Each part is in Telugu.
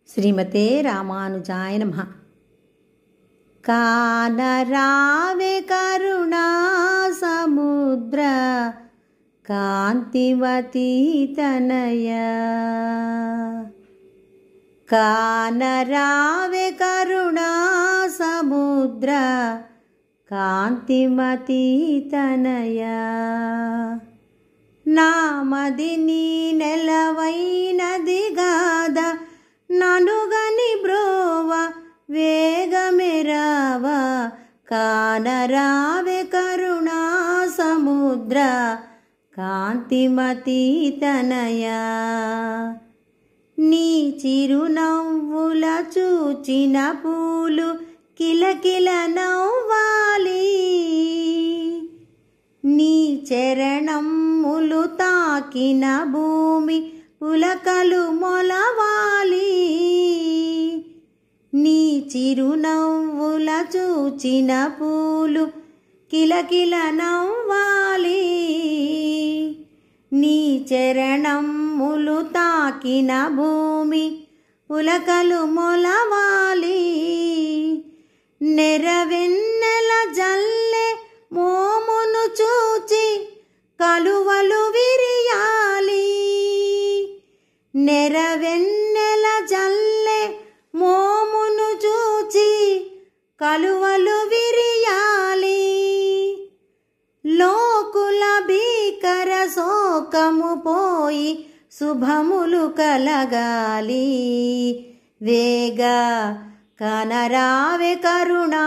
శ్రీమతే రామానుజాయ నమః. కానరావే కరుణా సముద్ర కాంతివతీ తనయ, కానరావే కరుణా సముద్ర కాంతిమతీ తనయ. నామది నీ నెలవైనది గాద, ననుగని బ్రోవ వేగమెరావ. కానరావే కరుణా సముద్ర కాంతిమతీ తనయ. నీ చిరునవ్వుల చూచిన పూలు కిలకిల నవ్వాలి, నీ చరణములు తాకిన భూమి పులకలు మొలవాలి. నీ చిరునవ్వుల చూచిన పూలు కిలకిల నవ్వాలి, నీ చరణములు తాకిన భూమి పులకలు మొలవాలి. నెరవెన్నెల జల్లె మోమును చూచి కలువలు విరియాలి, నెరవెన్నెల జల్లె మోమును చూచి కలువలు విరియాలి. లోకుల భీకర శోకము పోయి శుభములు కలగాలి. వేగా కానరావే కరుణా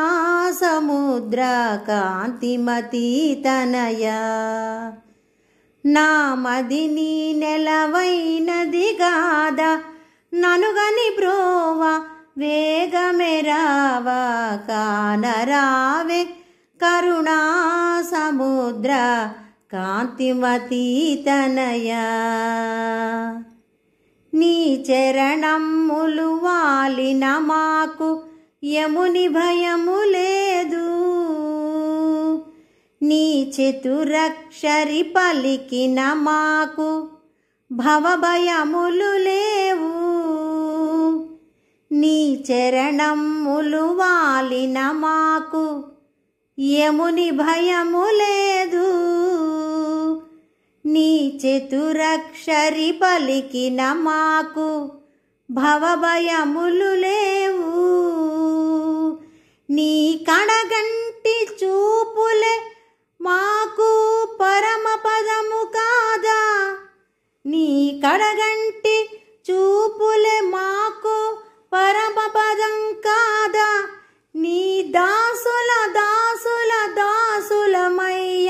సముద్ర కాంతిమతీ తనయ. నామది నీ నెలవైనది గాద, ననుగని బ్రోవ వేగమెరావ. కానరావే కరుణా సముద్ర కాంతిమతీ తనయ. నీ చరణములు వాలిన మాకు యముని భయము లేదు, నీ చతురక్షరి పలికిన మాకు భవభయములు లేవు. నీ చరణములు వాలిన మాకు యముని భయము లేదు, నీ చతురక్షరి పలికిన మాకు భవభయములు లేవు. నీ కడగంటి చూపులే మాకు పరమ పదము కాదా, నీ కడగంటి చూపులే మాకు పరమ పదం కాదా. నీ దాసుల దాసుల దాసులమయ్య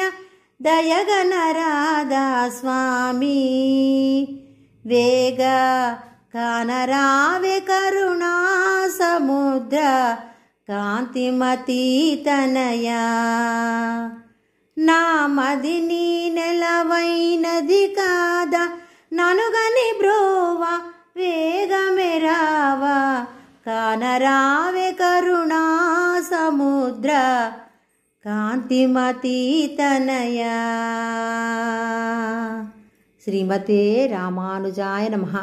దయగనరాదా స్వామి. వేగా కానరావే కరుణా సముద్ర కాంతిమతీ తనయ. నామది నీ నెలవైనది కాద, ననుగని బ్రోవ వేగమెరావ. కానరావే కరుణా సముద్ర కాంతిమతీ తనయ. శ్రీమతే రామానుజాయ నమః.